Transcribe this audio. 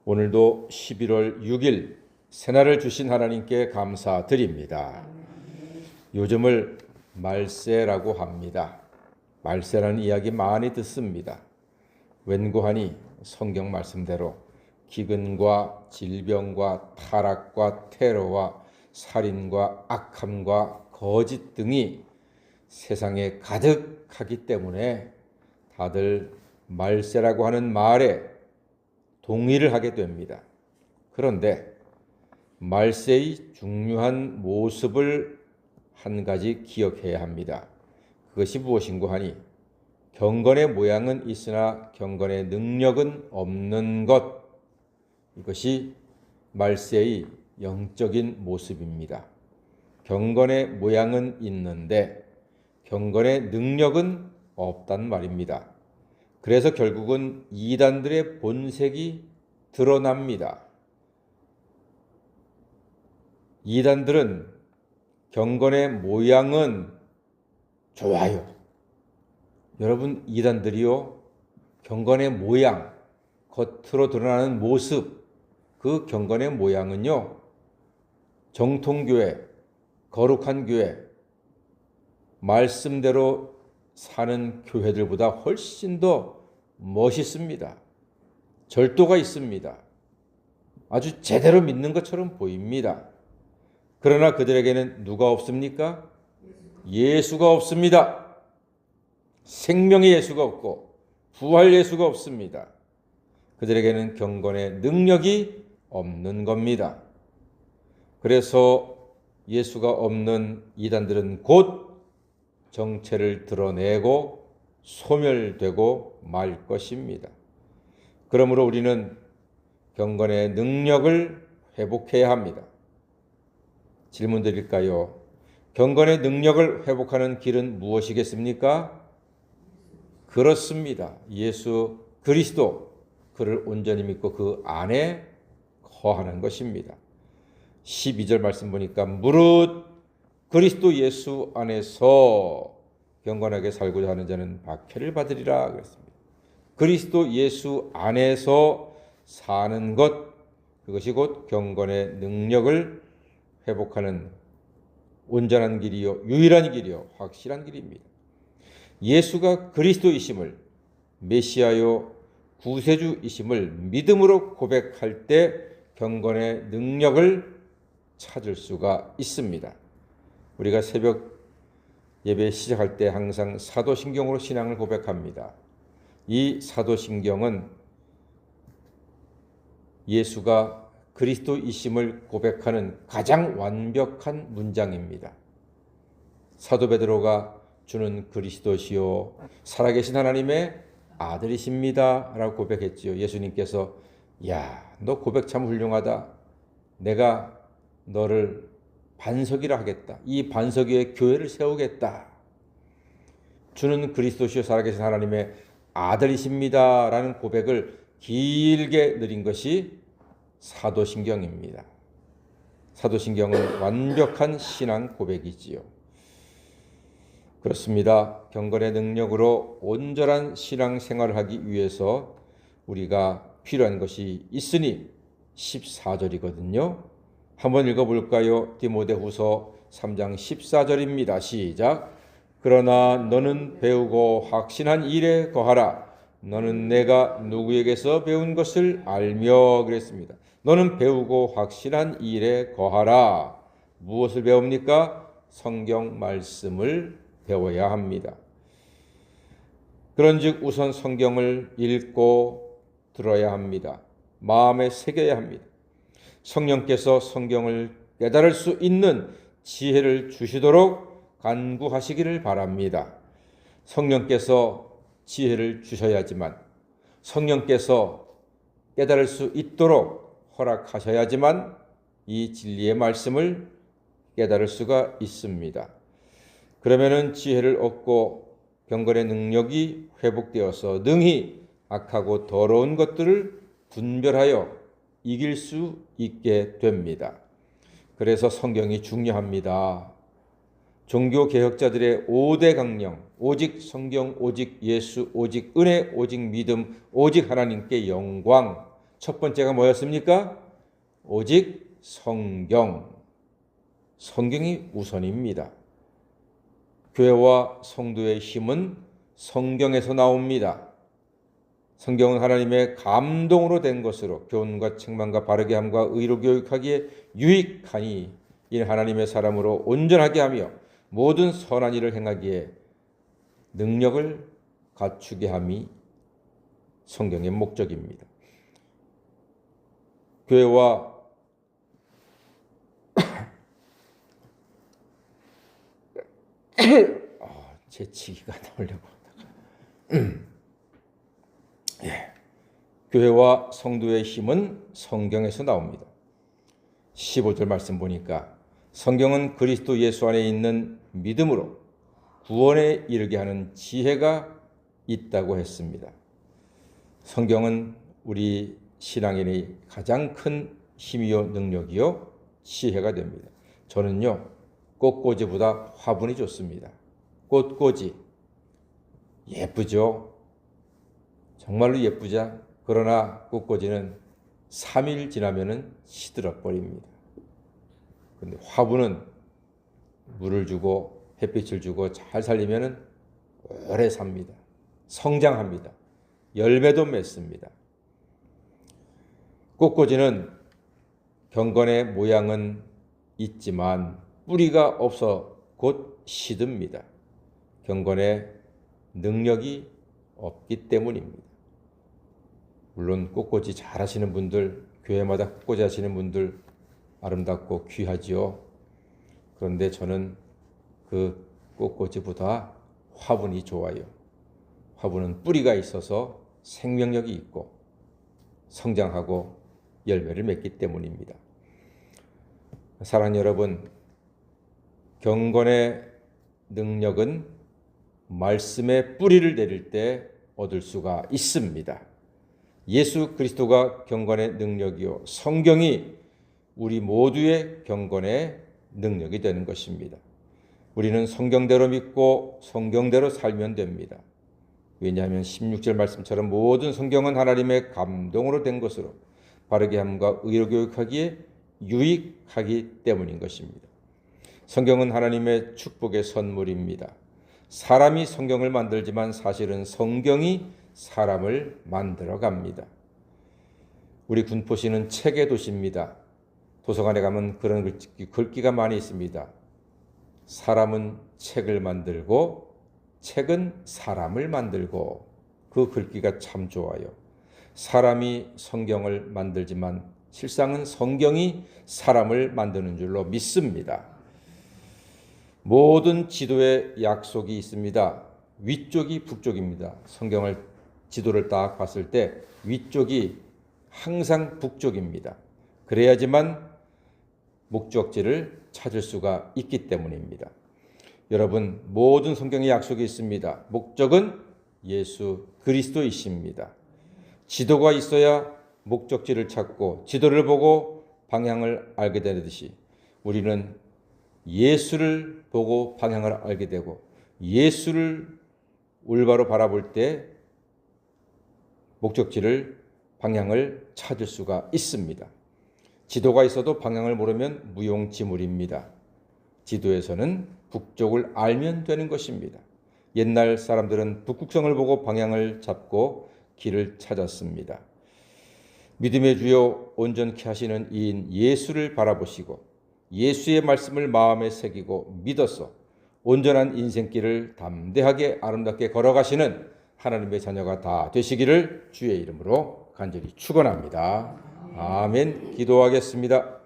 오늘도 11월 6일 새날을 주신 하나님께 감사드립니다. 요즘을 말세라고 합니다. 말세라는 이야기 많이 듣습니다. 웬고하니 성경 말씀대로 기근과 질병과 타락과 테러와 살인과 악함과 거짓 등이 세상에 가득하기 때문에 다들 말세라고 하는 말에 동의를 하게 됩니다. 그런데 말세의 중요한 모습을 한 가지 기억해야 합니다. 그것이 무엇인고 하니 경건의 모양은 있으나 경건의 능력은 없는 것, 이것이 말세의 영적인 모습입니다. 경건의 모양은 있는데 경건의 능력은 없단 말입니다. 그래서 결국은 이단들의 본색이 드러납니다. 이단들은 경건의 모양은 좋아요. 여러분, 이단들이요, 경건의 모양, 겉으로 드러나는 모습, 그 경건의 모양은요, 정통교회, 거룩한 교회, 말씀대로 사는 교회들보다 훨씬 더 멋있습니다. 절도가 있습니다. 아주 제대로 믿는 것처럼 보입니다. 그러나 그들에게는 누가 없습니까? 예수가 없습니다. 생명의 예수가 없고 부활 예수가 없습니다. 그들에게는 경건의 능력이 없는 겁니다. 그래서 예수가 없는 이단들은 곧 정체를 드러내고 소멸되고 말 것입니다. 그러므로 우리는 경건의 능력을 회복해야 합니다. 질문 드릴까요? 경건의 능력을 회복하는 길은 무엇이겠습니까? 그렇습니다. 예수 그리스도, 그를 온전히 믿고 그 안에 거하는 것입니다. 12절 말씀 보니까 무릇 그리스도 예수 안에서 경건하게 살고자 하는 자는 박해를 받으리라 그랬습니다. 그리스도 예수 안에서 사는 것, 그것이 곧 경건의 능력을 회복하는 온전한 길이요, 유일한 길이요, 확실한 길입니다. 예수가 그리스도이심을, 메시아요 구세주이심을 믿음으로 고백할 때 경건의 능력을 찾을 수가 있습니다. 우리가 새벽 예배 시작할 때 항상 사도신경으로 신앙을 고백합니다. 이 사도신경은 예수가 그리스도이심을 고백하는 가장 완벽한 문장입니다. 사도 베드로가 주는 그리스도시요 살아계신 하나님의 아들이십니다 라고 고백했지요. 예수님께서 야, 너 고백 참 훌륭하다. 내가 너를 반석 위라 하겠다. 이 반석 위에 교회를 세우겠다. 주는 그리스도시요 살아계신 하나님의 아들이십니다 라는 고백을 길게 드린 것이 사도신경입니다. 사도신경은 완벽한 신앙 고백이지요. 그렇습니다. 경건의 능력으로 온전한 신앙 생활을 하기 위해서 우리가 필요한 것이 있으니 14절이거든요. 한번 읽어볼까요? 디모데후서 3장 14절입니다. 시작. 그러나 너는 배우고 확신한 일에 거하라. 너는 내가 누구에게서 배운 것을 알며 그랬습니다. 너는 배우고 확신한 일에 거하라. 무엇을 배웁니까? 성경 말씀을 배워야 합니다. 그런즉 우선 성경을 읽고 들어야 합니다. 마음에 새겨야 합니다. 성령께서 성경을 깨달을 수 있는 지혜를 주시도록 간구하시기를 바랍니다. 성령께서 지혜를 주셔야지만, 성령께서 깨달을 수 있도록 허락하셔야지만 이 진리의 말씀을 깨달을 수가 있습니다. 그러면은 지혜를 얻고 경건의 능력이 회복되어서 능히 악하고 더러운 것들을 분별하여 이길 수 있게 됩니다. 그래서 성경이 중요합니다. 종교개혁자들의 5대 강령, 오직 성경, 오직 예수, 오직 은혜, 오직 믿음, 오직 하나님께 영광, 첫 번째가 뭐였습니까? 오직 성경. 성경이 우선입니다. 교회와 성도의 힘은 성경에서 나옵니다. 성경은 하나님의 감동으로 된 것으로 교훈과 책망과 바르게 함과 의로 교육하기에 유익하니 이는 하나님의 사람으로 온전하게 하며 모든 선한 일을 행하기에 능력을 갖추게 함이 성경의 목적입니다. 교회와 재치기가 나오려고 교회와 성도의 힘은 성경에서 나옵니다. 15절 말씀 보니까 성경은 그리스도 예수 안에 있는 믿음으로 구원에 이르게 하는 지혜가 있다고 했습니다. 성경은 우리 신앙인의 가장 큰 힘이요 능력이요 지혜가 됩니다. 저는요 꽃꽂이보다 화분이 좋습니다. 꽃꽂이 예쁘죠? 정말로 예쁘자. 그러나 꽃꽂이는 3일 지나면은 시들어 버립니다. 근데 화분은 물을 주고 햇빛을 주고 잘 살리면은 오래 삽니다. 성장합니다. 열매도 맺습니다. 꽃꽂이는 경건의 모양은 있지만 뿌리가 없어 곧 시듭니다. 경건의 능력이 없기 때문입니다. 물론 꽃꽂이 잘 하시는 분들, 교회마다 꽃꽂이 하시는 분들 아름답고 귀하지요. 그런데 저는 그 꽃꽂이보다 화분이 좋아요. 화분은 뿌리가 있어서 생명력이 있고 성장하고 열매를 맺기 때문입니다. 사랑하는 여러분, 경건의 능력은 말씀의 뿌리를 내릴 때 얻을 수가 있습니다. 예수 그리스도가 경건의 능력이요 성경이 우리 모두의 경건의 능력이 되는 것입니다. 우리는 성경대로 믿고 성경대로 살면 됩니다. 왜냐하면 16절 말씀처럼 모든 성경은 하나님의 감동으로 된 것으로 바르게 함과 의로 교육하기에 유익하기 때문인 것입니다. 성경은 하나님의 축복의 선물입니다. 사람이 성경을 만들지만 사실은 성경이 사람을 만들어 갑니다. 우리 군포시는 책의 도시입니다. 도서관에 가면 그런 글귀가 많이 있습니다. 사람은 책을 만들고 책은 사람을 만들고, 그 글귀가 참 좋아요. 사람이 성경을 만들지만 실상은 성경이 사람을 만드는 줄로 믿습니다. 모든 지도에 약속이 있습니다. 위쪽이 북쪽입니다. 지도를 딱 봤을 때 위쪽이 항상 북쪽입니다. 그래야지만 목적지를 찾을 수가 있기 때문입니다. 여러분, 모든 성경에 약속이 있습니다. 목적은 예수 그리스도이십니다. 지도가 있어야 목적지를 찾고 지도를 보고 방향을 알게 되듯이 우리는 예수를 보고 방향을 알게 되고 예수를 올바로 바라볼 때 목적지를 방향을 찾을 수가 있습니다. 지도가 있어도 방향을 모르면 무용지물입니다. 지도에서는 북쪽을 알면 되는 것입니다. 옛날 사람들은 북극성을 보고 방향을 잡고 길을 찾았습니다. 믿음의 주요 온전케 하시는 이인 예수를 바라보시고 예수의 말씀을 마음에 새기고 믿어서 온전한 인생길을 담대하게 아름답게 걸어가시는 하나님의 자녀가 다 되시기를 주의 이름으로 간절히 축원합니다. 아멘. 기도하겠습니다.